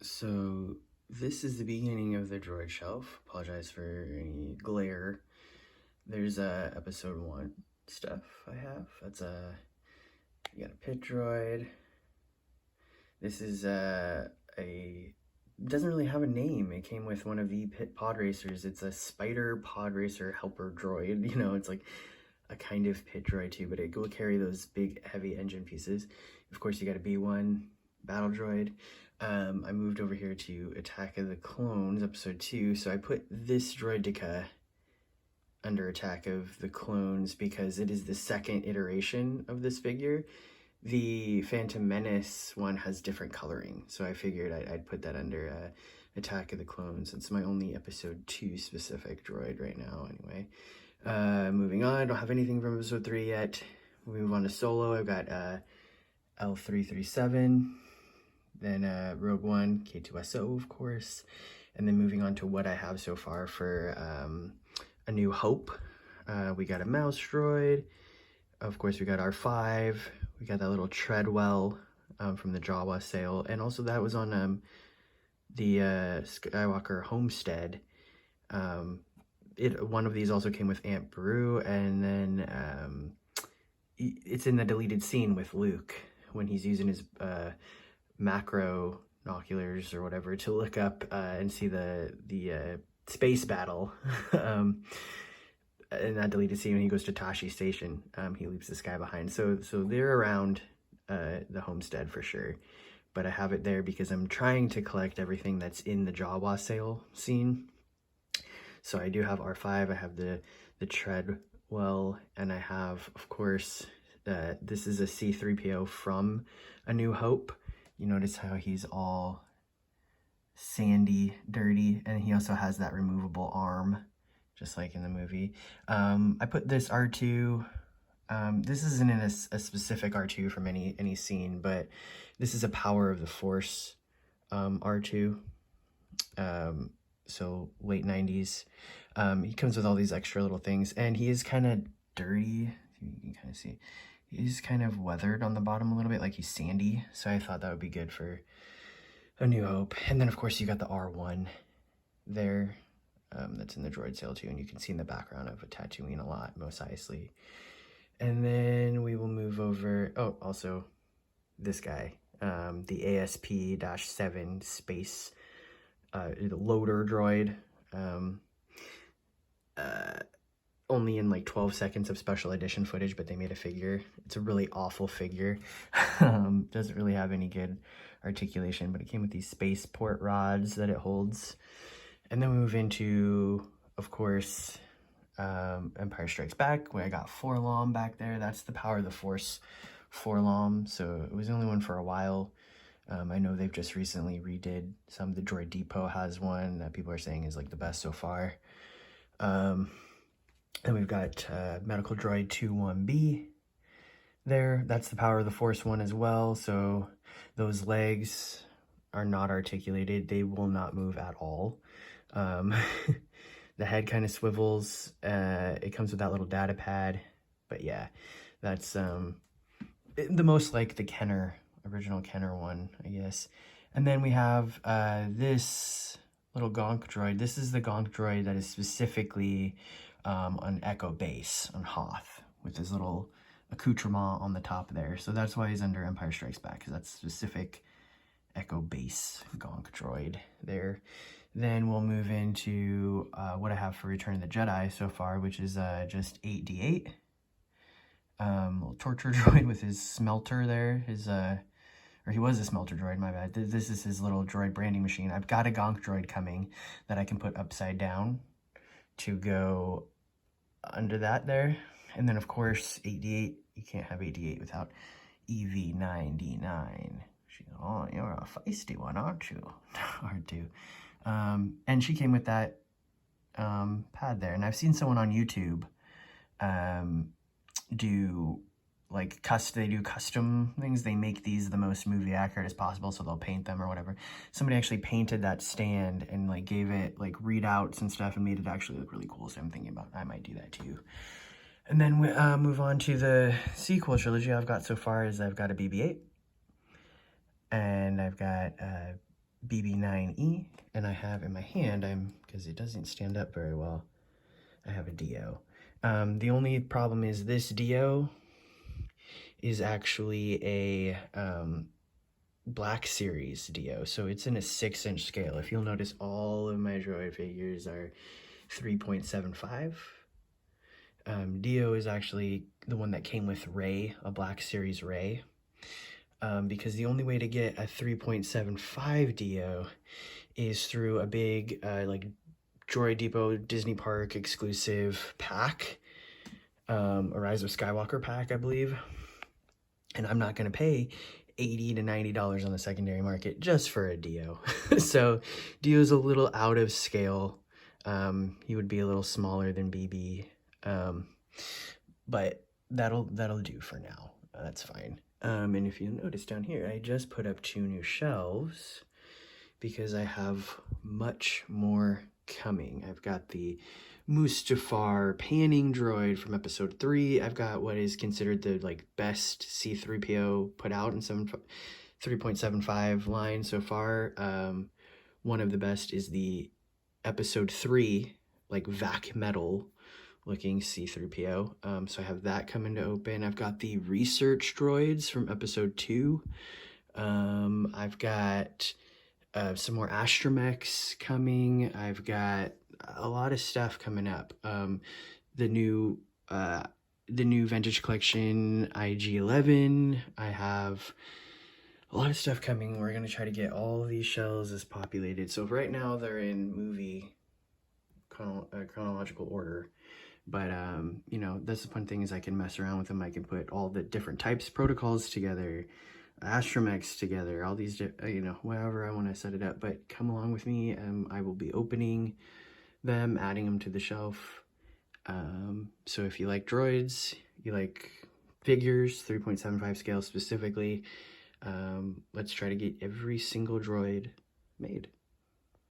So this is the beginning of the droid shelf. Apologize for any glare. There's episode 1 stuff I have. That's you got a pit droid. This is doesn't really have a name. It came with one of the pit pod racers. It's a spider pod racer helper droid. You know, it's like a kind of pit droid too, but it will carry those big heavy engine pieces. Of course, you got a B1 battle droid. I moved over here to Attack of the Clones, episode 2, so I put this droideka under Attack of the Clones because it is the second iteration of this figure. The Phantom Menace one has different coloring, so I figured I'd put that under Attack of the Clones. It's my only episode 2 specific droid right now, anyway. Moving on, I don't have anything from episode 3 yet. We move on to Solo. I've got L337. Then Rogue One, K2SO, of course. And then moving on to what I have so far for A New Hope. We got a mouse droid. Of course, we got R5. We got that little Treadwell from the Jawa sale. And also that was on the Skywalker Homestead. One of these also came with Aunt Beru. And then it's in the deleted scene with Luke when he's using his macro binoculars or whatever to look up and see the space battle. In that deleted scene when he goes to Tashi Station, he leaves this guy behind. So they're around the homestead for sure. But I have it there because I'm trying to collect everything that's in the Jawa sale scene. So I do have R5, I have the Treadwell, and I have, of course, this is a C-3PO from A New Hope. You notice how he's all sandy, dirty, and he also has that removable arm, just like in the movie. I put this R2. This isn't in a specific R2 from any scene, but this is a Power of the Force R2. So late 90s. He comes with all these extra little things, and he is kind of dirty. You can kind of see. He's kind of weathered on the bottom a little bit, like he's sandy. So I thought that would be good for A New Hope. And then, of course, you got the R1 there. That's in the droid sale, too. And you can see in the background of a Tatooine a lot, Mos Eisley. And then we will move over. Oh, also, this guy. The ASP-7 space loader droid. Only in like 12 seconds of special edition footage, but they made a figure. It's a really awful figure. Doesn't really have any good articulation, but it came with these spaceport rods that it holds. And then we move into, of course, Empire Strikes Back, where I got Forlom back there. That's the Power of the Force Forlom, so it was the only one for a while. I know they've just recently redid some. The Droid Depot has one that people are saying is like the best so far. And we've got Medical Droid 21B there. That's the Power of the Force one as well. So those legs are not articulated. They will not move at all. The head kind of swivels. It comes with that little data pad. But yeah, that's the most like the Kenner, original Kenner one, I guess. And then we have this little Gonk droid. This is the Gonk droid that is specifically on Echo Base on Hoth with his little accoutrement on the top there. So that's why he's under Empire Strikes Back, because that's specific Echo Base Gonk droid there. Then we'll move into what I have for Return of the Jedi so far, which is just 8D8. Little torture droid with his smelter there. Or he was a smelter droid, my bad. This is his little droid branding machine. I've got a Gonk droid coming that I can put upside down to go under that there. And then, of course, 8D8. You can't have 8D8 without EV9D9. Oh, you're a feisty one, aren't you? R2. And she came with that pad there. And I've seen someone on YouTube do like they do custom things. They make these the most movie accurate as possible, so they'll paint them or whatever. Somebody actually painted that stand and like gave it like readouts and stuff and made it actually look really cool. So I'm thinking about I might do that too. And then we move on to the sequel trilogy I've got so far is I've got a BB-8 and I've got BB9E, and I have in my hand, because it doesn't stand up very well, I have a Dio. The only problem is this Dio is actually a Black Series Dio, so it's in a 6-inch scale. If you'll notice, all of my droid figures are 3.75. Dio is actually the one that came with Rey, a Black Series Rey, because the only way to get a 3.75 Dio is through a big like Droid Depot Disney Park exclusive pack, a Rise of Skywalker pack, I believe. And I'm not going to pay $80 to $90 on the secondary market just for a Dio. So Dio's a little out of scale. He would be a little smaller than BB, but that'll do for now. That's fine. And if you notice down here, I just put up 2 new shelves because I have much more coming. I've got the Mustafar panning droid from episode 3. I've got what is considered the like best C-3PO put out in 3.75 line so far. One of the best is the episode 3 like vac metal looking C-3PO. So I have that coming to open. I've got the research droids from episode 2. I've got some more astromechs coming. I've got a lot of stuff coming up. The new Vintage Collection IG-11. I have a lot of stuff coming. We're gonna try to get all of these shelves as populated. So right now they're in movie chronological order. But, you know, that's the fun thing is I can mess around with them. I can put all the different types, protocols together, astromechs together, all these, you know, whatever I want to set it up. But come along with me. I will be opening them, adding them to the shelf. So if you like droids, you like figures, 3.75 scale specifically, let's try to get every single droid made.